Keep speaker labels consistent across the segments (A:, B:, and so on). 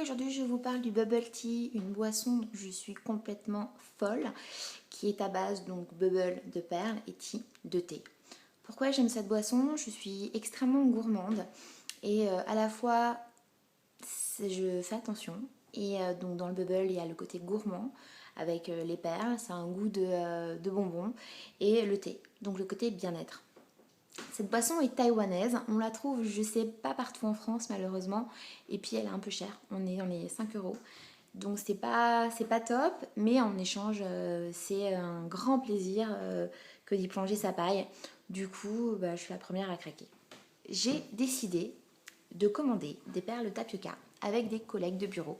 A: aujourd'hui je vous parle du bubble tea, une boisson dont je suis complètement folle, qui est à base donc bubble de perles et tea de thé. Pourquoi j'aime cette boisson? Je suis extrêmement gourmande et à la fois je fais attention et donc dans le bubble il y a le côté gourmand avec les perles, ça a un goût de bonbons et le thé, donc le côté bien-être. Cette boisson est taïwanaise, on la trouve je sais pas partout en France malheureusement et puis elle est un peu chère, on est dans les 5 euros. Donc c'est pas top, mais en échange c'est un grand plaisir que d'y plonger sa paille. Du coup je suis la première à craquer. J'ai décidé de commander des perles tapioca avec des collègues de bureau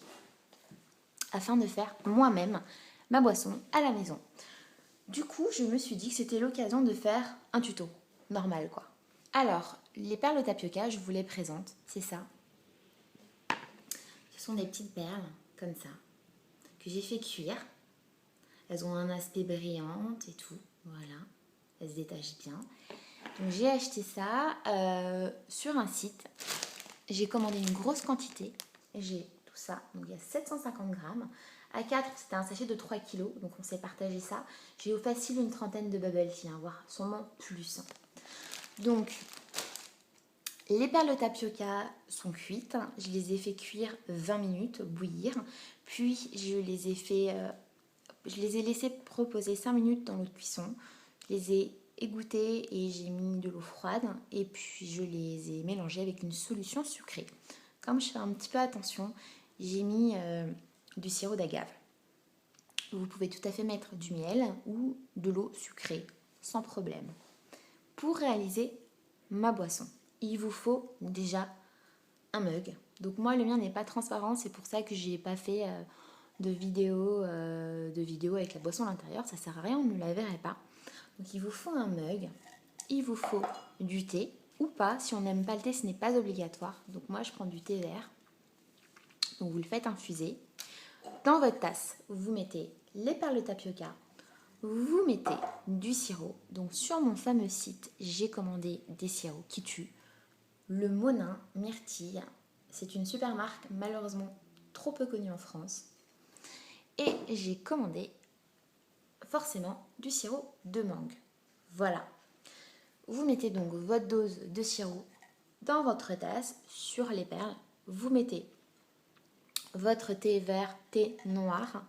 A: afin de faire moi-même ma boisson à la maison. Du coup je me suis dit que c'était l'occasion de faire un tuto. Normal quoi. Alors, les perles tapioca, je vous les présente, c'est ça. Ce sont des petites perles, comme ça, que j'ai fait cuire. Elles ont un aspect brillant et tout, voilà. Elles se détachent bien. Donc j'ai acheté ça sur un site. J'ai commandé une grosse quantité. J'ai tout ça, donc il y a 750 grammes. À 4, c'était un sachet de 3 kilos, donc on s'est partagé ça. J'ai au facile une trentaine de bubble tea, voire sûrement plus. Donc, les perles de tapioca sont cuites. Je les ai fait cuire 20 minutes, bouillir. Puis, je les ai laissées reposer 5 minutes dans l'eau de cuisson. Je les ai égouttées et j'ai mis de l'eau froide. Et puis, je les ai mélangées avec une solution sucrée. Comme je fais un petit peu attention, j'ai mis du sirop d'agave. Vous pouvez tout à fait mettre du miel ou de l'eau sucrée, sans problème. Pour réaliser ma boisson, il vous faut déjà un mug. Donc moi le mien n'est pas transparent, c'est pour ça que j'ai pas fait de vidéo avec la boisson à l'intérieur, ça sert à rien, on ne la verrait pas. Donc il vous faut un mug, il vous faut du thé ou pas, si on n'aime pas le thé ce n'est pas obligatoire. Donc moi je prends du thé vert, donc vous le faites infuser. Dans votre tasse, vous mettez les perles de tapioca, vous mettez du sirop. Donc sur mon fameux site, j'ai commandé des sirops qui tuent. Le Monin Myrtille, c'est une super marque, malheureusement trop peu connue en France. Et j'ai commandé forcément du sirop de mangue. Voilà. Vous mettez donc votre dose de sirop dans votre tasse sur les perles. Vous mettez votre thé vert, thé noir.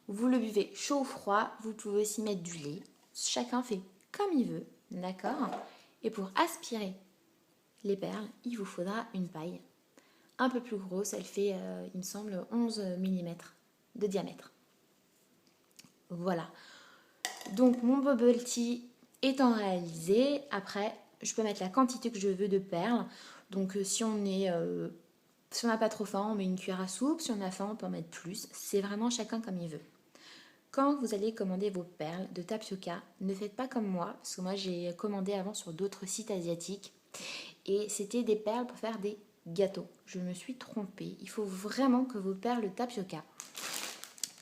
A: Vous le buvez chaud ou froid. Vous pouvez aussi mettre du lait. Chacun fait comme il veut, d'accord? Et pour aspirer les perles, il vous faudra une paille un peu plus grosse. Elle fait, il me semble, 11 mm de diamètre. Voilà. Donc mon bubble tea étant réalisé, après, je peux mettre la quantité que je veux de perles. Donc si on n'a pas trop faim, on met une cuillère à soupe. Si on a faim, on peut en mettre plus. C'est vraiment chacun comme il veut. Quand vous allez commander vos perles de tapioca, ne faites pas comme moi, parce que moi j'ai commandé avant sur d'autres sites asiatiques et c'était des perles pour faire des gâteaux. Je me suis trompée. Il faut vraiment que vos perles de tapioca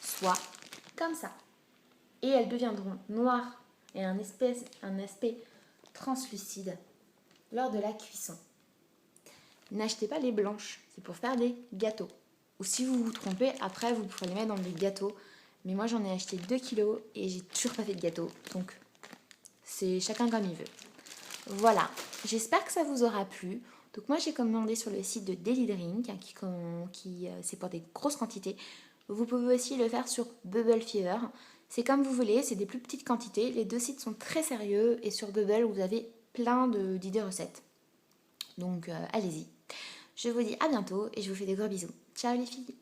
A: soient comme ça. Et elles deviendront noires et un aspect translucide lors de la cuisson. N'achetez pas les blanches, c'est pour faire des gâteaux. Ou si vous vous trompez, après vous pourrez les mettre dans des gâteaux. Mais moi j'en ai acheté 2 kilos et j'ai toujours pas fait de gâteau. Donc c'est chacun comme il veut. Voilà, j'espère que ça vous aura plu. Donc moi j'ai commandé sur le site de Daily Drink, qui c'est pour des grosses quantités. Vous pouvez aussi le faire sur Bubble Fever. C'est comme vous voulez, c'est des plus petites quantités. Les deux sites sont très sérieux et sur Bubble vous avez plein d'idées recettes. Donc allez-y. Je vous dis à bientôt et je vous fais des gros bisous. Ciao les filles!